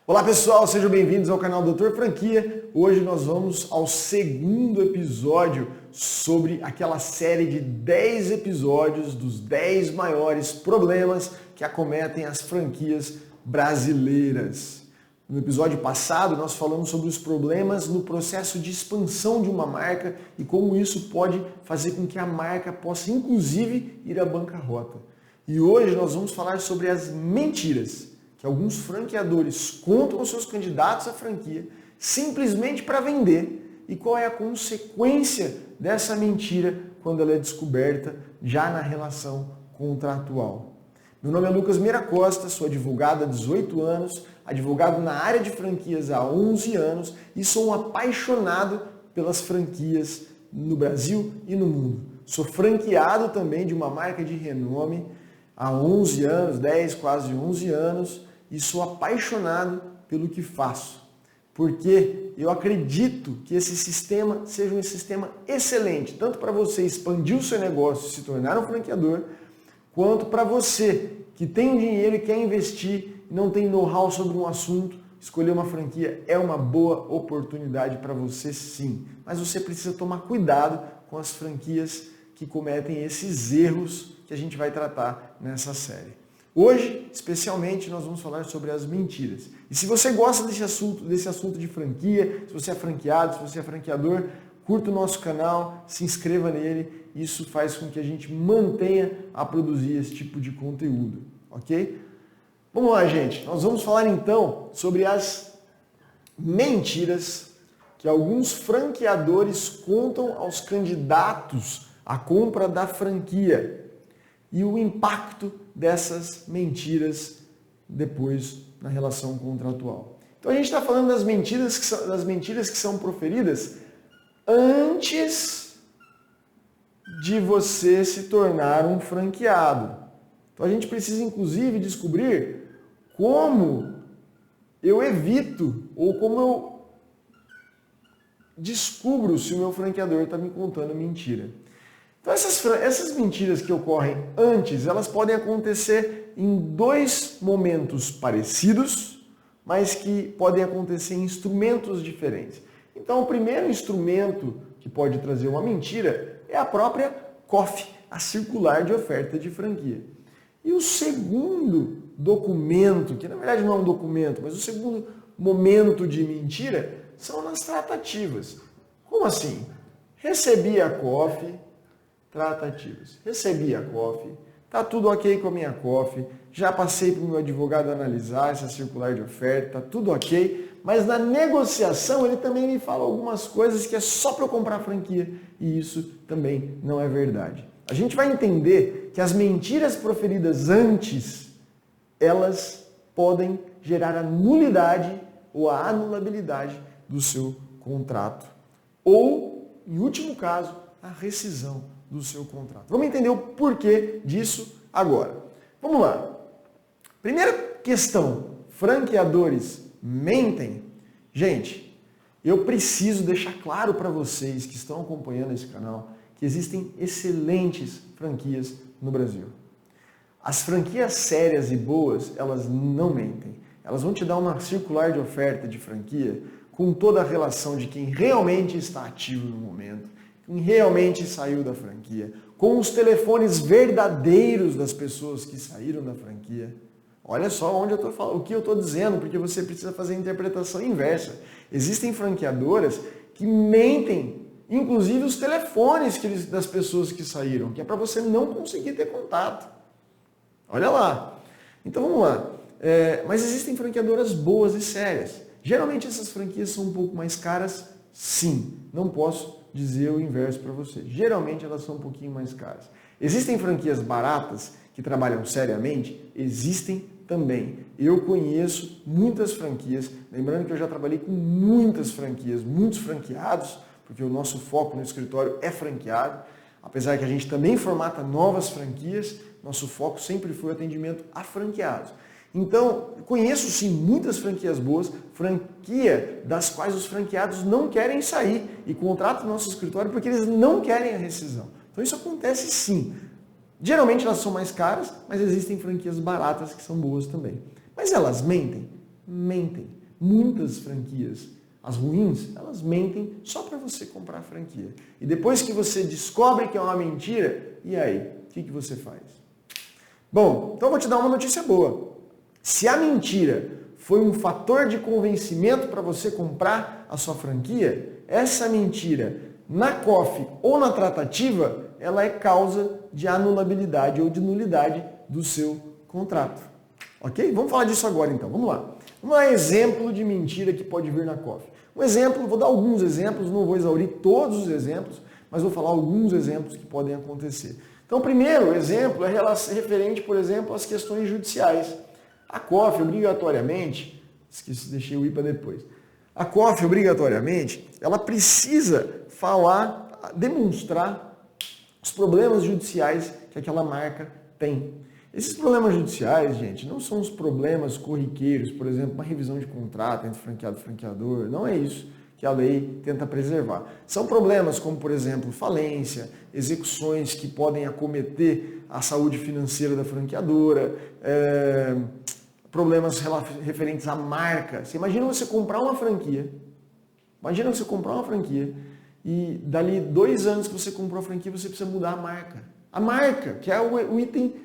Olá pessoal, sejam bem-vindos ao canal Doutor Franquia. Hoje nós vamos ao segundo episódio sobre aquela série de 10 episódios dos 10 maiores problemas que acometem as franquias brasileiras. No episódio passado nós falamos sobre os problemas no processo de expansão de uma marca e como isso pode fazer com que a marca possa inclusive ir à bancarrota. E hoje nós vamos falar sobre as mentiras que alguns franqueadores contam aos seus candidatos à franquia simplesmente para vender e qual é a consequência dessa mentira quando ela é descoberta já na relação contratual. Meu nome é Lucas Meira Costa, sou advogado há 18 anos, advogado na área de franquias há 11 anos e sou um apaixonado pelas franquias no Brasil e no mundo. Sou franqueado também de uma marca de renome há 11 anos, 10, quase 11 anos, e sou apaixonado pelo que faço, porque eu acredito que esse sistema seja um sistema excelente, tanto para você expandir o seu negócio e se tornar um franqueador, quanto para você que tem dinheiro e quer investir e não tem know-how sobre um assunto, escolher uma franquia é uma boa oportunidade para você sim. Mas você precisa tomar cuidado com as franquias que cometem esses erros que a gente vai tratar nessa série. Hoje, especialmente, nós vamos falar sobre as mentiras. E se você gosta desse assunto de franquia, se você é franqueado, se você é franqueador, curta o nosso canal, se inscreva nele. Isso faz com que a gente mantenha a produzir esse tipo de conteúdo, ok? Vamos lá, gente. Nós vamos falar então sobre as mentiras que alguns franqueadores contam aos candidatos à compra da franquia e o impacto dessas mentiras depois na relação contratual. Então a gente está falando das mentiras que são proferidas antes de você se tornar um franqueado. Então a gente precisa inclusive descobrir como eu evito ou como eu descubro se o meu franqueador está me contando mentira. Então essas mentiras que ocorrem antes, elas podem acontecer em dois momentos parecidos, mas que podem acontecer em instrumentos diferentes. Então o primeiro instrumento que pode trazer uma mentira é a própria COF, a circular de oferta de franquia. E o segundo documento, que na verdade não é um documento, mas o segundo momento de mentira são nas tratativas. Como assim? Recebi a COF, tratativas. Recebi a COF, está tudo ok com a minha COF, já passei para o meu advogado analisar essa circular de oferta, está tudo ok, mas na negociação ele também me fala algumas coisas que é só para eu comprar a franquia e isso também não é verdade. A gente vai entender que as mentiras proferidas antes, elas podem gerar a nulidade ou a anulabilidade do seu contrato ou, em último caso, a rescisão do seu contrato. Vamos entender o porquê disso agora. Vamos lá. Primeira questão, franqueadores mentem? Gente, eu preciso deixar claro para vocês que estão acompanhando esse canal que existem excelentes franquias no Brasil. As franquias sérias e boas, elas não mentem. Elas vão te dar uma circular de oferta de franquia com toda a relação de quem realmente está ativo no momento, quem realmente saiu da franquia, com os telefones verdadeiros das pessoas que saíram da franquia. Olha só onde eu tô falando, o que eu estou dizendo, porque você precisa fazer a interpretação inversa. Existem franqueadoras que mentem, inclusive os telefones das pessoas que saíram, que é para você não conseguir ter contato. Olha lá. Então vamos lá. Mas existem franqueadoras boas e sérias. Geralmente essas franquias são um pouco mais caras, sim. Não posso dizer o inverso para você. Geralmente elas são um pouquinho mais caras. Existem franquias baratas que trabalham seriamente? Existem também. Eu conheço muitas franquias, lembrando que eu já trabalhei com muitas franquias, muitos franqueados, porque o nosso foco no escritório é franqueado, apesar que a gente também formata novas franquias, nosso foco sempre foi o atendimento a franqueados. Então, conheço sim muitas franquias boas, franquia das quais os franqueados não querem sair e contratam o nosso escritório porque eles não querem a rescisão. Então isso acontece sim. Geralmente elas são mais caras, mas existem franquias baratas que são boas também. Mas elas mentem? mentem. Muitas franquias, as ruins, elas mentem só para você comprar a franquia. E depois que você descobre que é uma mentira, e aí? O que você faz? Bom, então eu vou te dar uma notícia boa. Se a mentira foi um fator de convencimento para você comprar a sua franquia, essa mentira na COF ou na tratativa, ela é causa de anulabilidade ou de nulidade do seu contrato. Ok? Vamos falar disso agora então. Vamos lá. Um exemplo de mentira que pode vir na COF. Um exemplo, vou dar alguns exemplos, não vou exaurir todos os exemplos, mas vou falar alguns exemplos que podem acontecer. Então, o primeiro exemplo é referente, por exemplo, às questões judiciais. A COF, obrigatoriamente, esqueci, deixei o I para depois. A COF, obrigatoriamente, ela precisa falar, demonstrar os problemas judiciais que aquela marca tem. Esses problemas judiciais, gente, não são os problemas corriqueiros, por exemplo, uma revisão de contrato entre franqueado e franqueador, não é isso que a lei tenta preservar. São problemas como, por exemplo, falência, execuções que podem acometer a saúde financeira da franqueadora, problemas referentes à marca. Você imagina você comprar uma franquia, e dali 2 anos que você comprou a franquia, você precisa mudar a marca. A marca, que é o item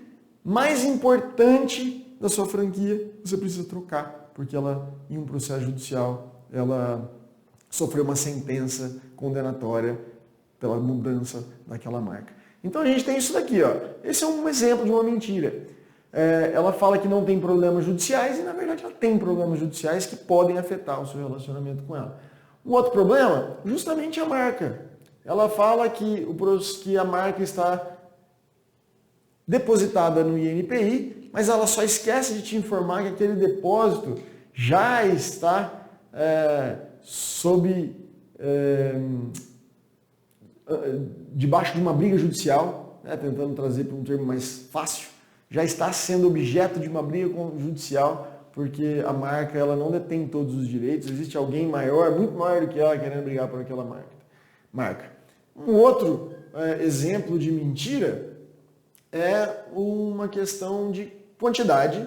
mais importante da sua franquia, você precisa trocar, porque ela, em um processo judicial, ela sofreu uma sentença condenatória pela mudança daquela marca. Então a gente tem isso daqui, ó. Esse é um exemplo de uma mentira. Ela fala que não tem problemas judiciais e, na verdade, ela tem problemas judiciais que podem afetar o seu relacionamento com ela. Um outro problema, justamente a marca. Ela fala que a marca está depositada no INPI, mas ela só esquece de te informar que aquele depósito já está debaixo de uma briga judicial, né, tentando trazer para um termo mais fácil, já está sendo objeto de uma briga judicial, porque a marca ela não detém todos os direitos, existe alguém maior, muito maior do que ela, querendo brigar por aquela marca. Um outro exemplo de mentira é uma questão de quantidade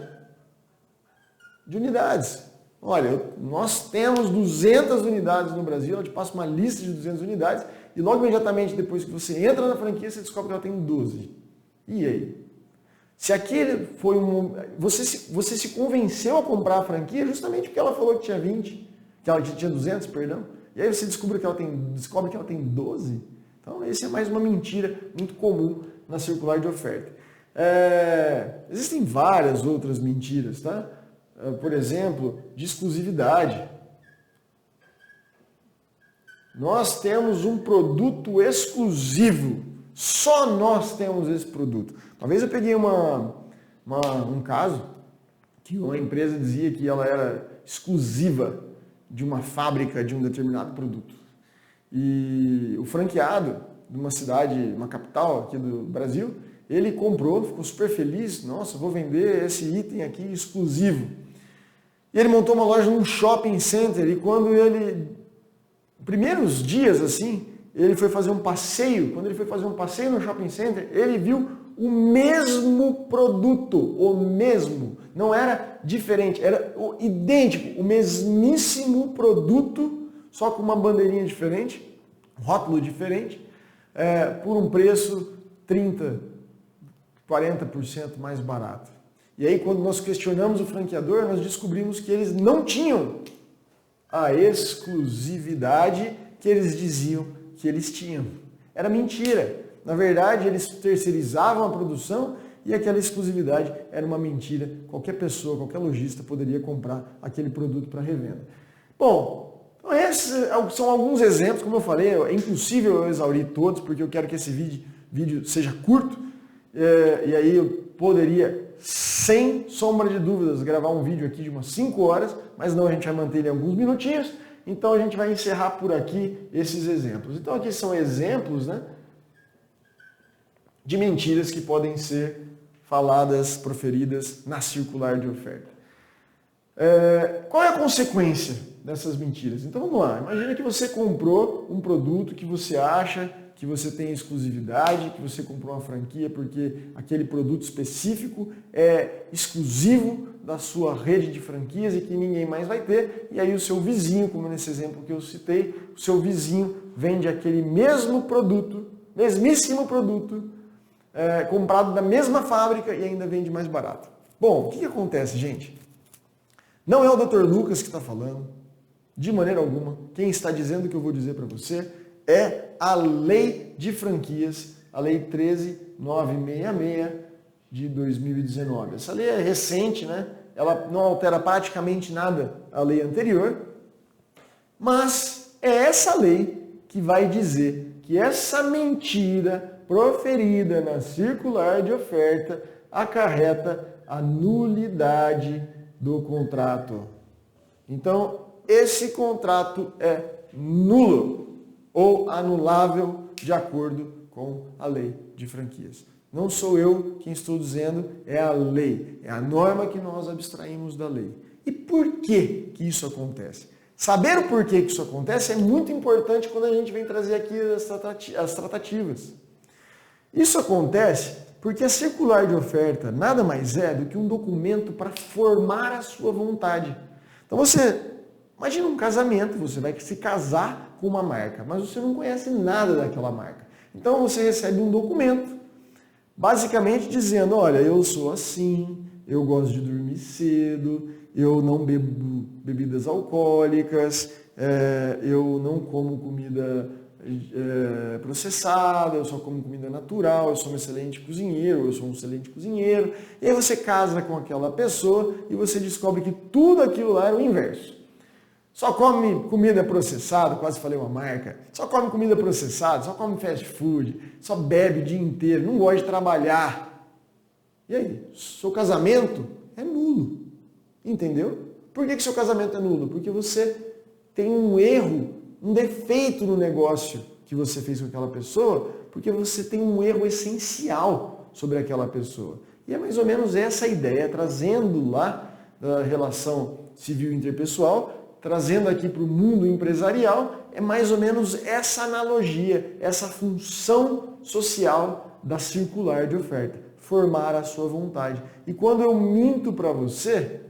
de unidades. Olha, nós temos 200 unidades no Brasil, eu te passo uma lista de 200 unidades e logo imediatamente depois que você entra na franquia, você descobre que ela tem 12. E aí? Se aquele foi você se convenceu a comprar a franquia justamente porque ela falou que tinha 20, que ela tinha 200, perdão, e aí você descobre que ela tem 12. Então, essa é mais uma mentira muito comum na circular de oferta. Existem várias outras mentiras, tá? Por exemplo, de exclusividade. Nós temos um produto exclusivo. Só nós temos esse produto. Uma vez eu peguei um caso que uma empresa dizia que ela era exclusiva de uma fábrica de um determinado produto. E o franqueado de uma cidade, uma capital aqui do Brasil, ele comprou, ficou super feliz. Nossa, vou vender esse item aqui exclusivo. E ele montou uma loja num shopping center e quando primeiros dias assim, ele foi fazer um passeio. Quando ele foi fazer um passeio no shopping center, ele viu o mesmo produto, o mesmo. Não era diferente, era idêntico, o mesmíssimo produto, só com uma bandeirinha diferente, rótulo diferente, por um preço 30%, 40% mais barato. E aí, quando nós questionamos o franqueador, nós descobrimos que eles não tinham a exclusividade que eles diziam que eles tinham. Era mentira. Na verdade, eles terceirizavam a produção e aquela exclusividade era uma mentira. Qualquer pessoa, qualquer lojista poderia comprar aquele produto para revenda. Bom, então esses são alguns exemplos. Como eu falei, é impossível eu exaurir todos, porque eu quero que esse vídeo seja curto. E aí eu poderia, sem sombra de dúvidas, gravar um vídeo aqui de umas 5 horas, mas não, a gente vai manter ele alguns minutinhos. Então a gente vai encerrar por aqui esses exemplos. Então aqui são exemplos, né, de mentiras que podem ser faladas, proferidas na circular de oferta. Qual é a consequência dessas mentiras? Então vamos lá. Imagina que você comprou um produto que você acha que você tem exclusividade, que você comprou uma franquia porque aquele produto específico é exclusivo da sua rede de franquias e que ninguém mais vai ter, e aí o seu vizinho, como nesse exemplo que eu citei, o seu vizinho vende aquele mesmo produto, mesmíssimo produto, comprado da mesma fábrica e ainda vende mais barato. Bom, o que acontece, gente? Não é o Dr. Lucas que está falando, de maneira alguma. Quem está dizendo o que eu vou dizer para você é a Lei de Franquias, a Lei 13.966 de 2019. Essa lei é recente, né? Ela não altera praticamente nada a lei anterior, mas é essa lei que vai dizer que essa mentira proferida na circular de oferta acarreta a nulidade do contrato. Então, esse contrato é nulo ou anulável de acordo com a lei de franquias. Não sou eu quem estou dizendo, é a lei, é a norma que nós abstraímos da lei. E por que isso acontece? Saber o porquê que isso acontece é muito importante quando a gente vem trazer aqui as tratativas. Isso acontece porque a circular de oferta nada mais é do que um documento para formar a sua vontade. Então imagina um casamento, você vai se casar com uma marca, mas você não conhece nada daquela marca. Então você recebe um documento, basicamente dizendo, olha, eu sou assim, eu gosto de dormir cedo, eu não bebo bebidas alcoólicas, eu não como comida processada, eu só como comida natural, eu sou um excelente cozinheiro, eu sou um excelente cozinheiro. E aí você casa com aquela pessoa e você descobre que tudo aquilo lá era o inverso. Só come comida processada, quase falei uma marca, só come comida processada, só come fast food, só bebe o dia inteiro, não gosta de trabalhar. E aí, seu casamento é nulo, entendeu? Por que seu casamento é nulo? Porque você tem um erro, um defeito no negócio que você fez com aquela pessoa, porque você tem um erro essencial sobre aquela pessoa. E é mais ou menos essa a ideia, trazendo lá da relação civil interpessoal, trazendo aqui para o mundo empresarial, é mais ou menos essa analogia, essa função social da circular de oferta, formar a sua vontade. E quando eu minto para você,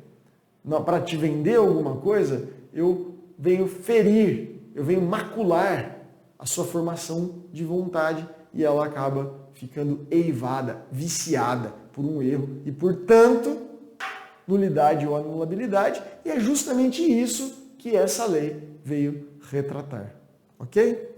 para te vender alguma coisa, eu venho ferir, eu venho macular a sua formação de vontade e ela acaba ficando eivada, viciada por um erro e, portanto, nulidade ou anulabilidade, e é justamente isso que essa lei veio retratar, ok?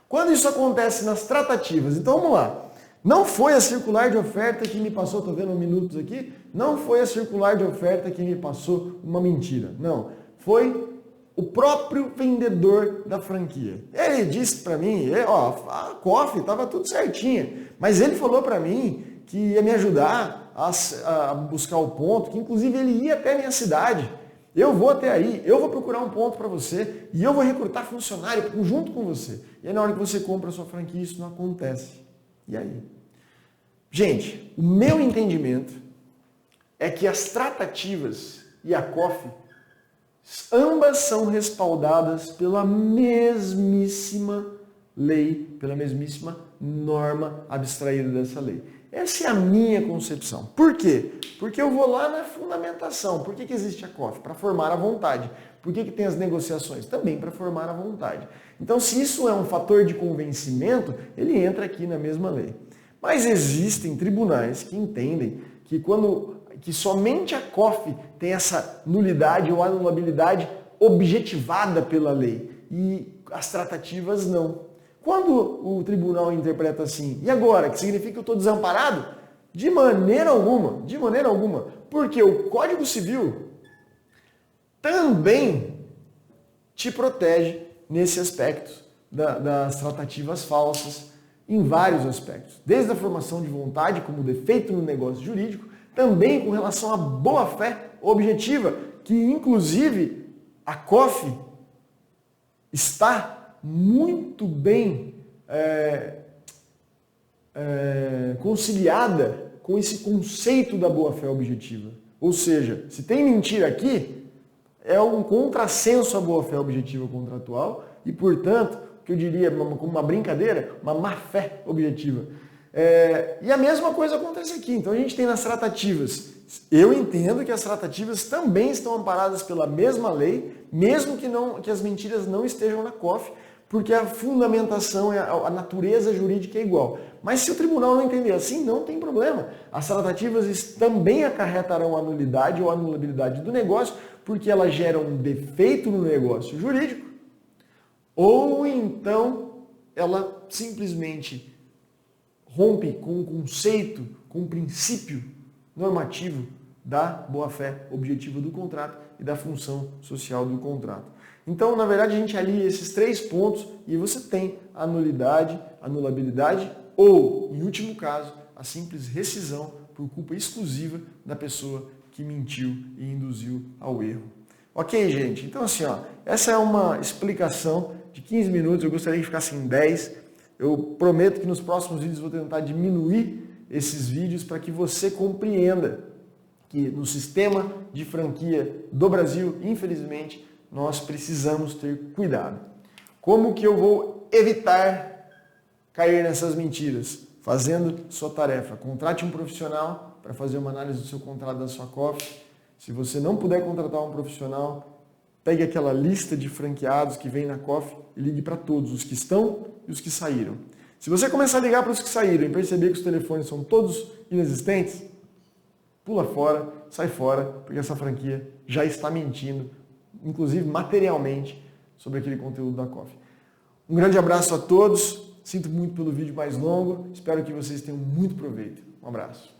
Quando isso acontece nas tratativas, então vamos lá, não foi a circular de oferta que me passou, estou vendo minutos aqui, não foi a circular de oferta que me passou uma mentira, não, foi o próprio vendedor da franquia. Ele disse para mim, a coffee estava tudo certinha, mas ele falou para mim que ia me ajudar a buscar o ponto, que inclusive ele ia até a minha cidade. Eu vou até aí, eu vou procurar um ponto para você e eu vou recrutar funcionário junto com você. E aí na hora que você compra a sua franquia, isso não acontece. E aí? Gente, o meu entendimento é que as tratativas e a coffee, ambas são respaldadas pela mesmíssima lei, pela mesmíssima norma abstraída dessa lei. Essa é a minha concepção. Por quê? Porque eu vou lá na fundamentação. Por que existe a COF? Para formar a vontade. Por que tem as negociações? Também para formar a vontade. Então, se isso é um fator de convencimento, ele entra aqui na mesma lei. Mas existem tribunais que entendem que somente a COF tem essa nulidade ou anulabilidade objetivada pela lei e as tratativas não. Quando o tribunal interpreta assim, e agora, que significa que eu estou desamparado? De maneira alguma, porque o Código Civil também te protege nesse aspecto das tratativas falsas, em vários aspectos, desde a formação de vontade como defeito no negócio jurídico, também com relação à boa-fé objetiva, que inclusive a COF está muito bem conciliada com esse conceito da boa-fé objetiva. Ou seja, se tem mentira aqui, é um contrassenso à boa-fé objetiva contratual e, portanto, o que eu diria como uma brincadeira, uma má-fé objetiva. E a mesma coisa acontece aqui. Então a gente tem nas tratativas. Eu entendo que as tratativas também estão amparadas pela mesma lei, mesmo que as mentiras não estejam na COF, porque a fundamentação, a natureza jurídica é igual. Mas se o tribunal não entender assim, não tem problema. As tratativas também acarretarão a nulidade ou anulabilidade do negócio, porque elas geram um defeito no negócio jurídico, ou então ela simplesmente rompe com o conceito, com o princípio normativo da boa-fé objetiva do contrato e da função social do contrato. Então, na verdade, a gente alia esses 3 pontos e você tem a nulidade, a anulabilidade ou, em último caso, a simples rescisão por culpa exclusiva da pessoa que mentiu e induziu ao erro. Ok, gente? Então, assim, essa é uma explicação de 15 minutos, eu gostaria que ficasse em 10. Eu prometo que nos próximos vídeos vou tentar diminuir esses vídeos para que você compreenda que no sistema de franquia do Brasil, infelizmente, nós precisamos ter cuidado. Como que eu vou evitar cair nessas mentiras? Fazendo sua tarefa. Contrate um profissional para fazer uma análise do seu contrato da sua COF. Se você não puder contratar um profissional, pegue aquela lista de franqueados que vem na COF e ligue para todos, os que estão e os que saíram. Se você começar a ligar para os que saíram e perceber que os telefones são todos inexistentes, pula fora, sai fora, porque essa franquia já está mentindo, inclusive materialmente, sobre aquele conteúdo da COF. Um grande abraço a todos, sinto muito pelo vídeo mais longo, espero que vocês tenham muito proveito. Um abraço.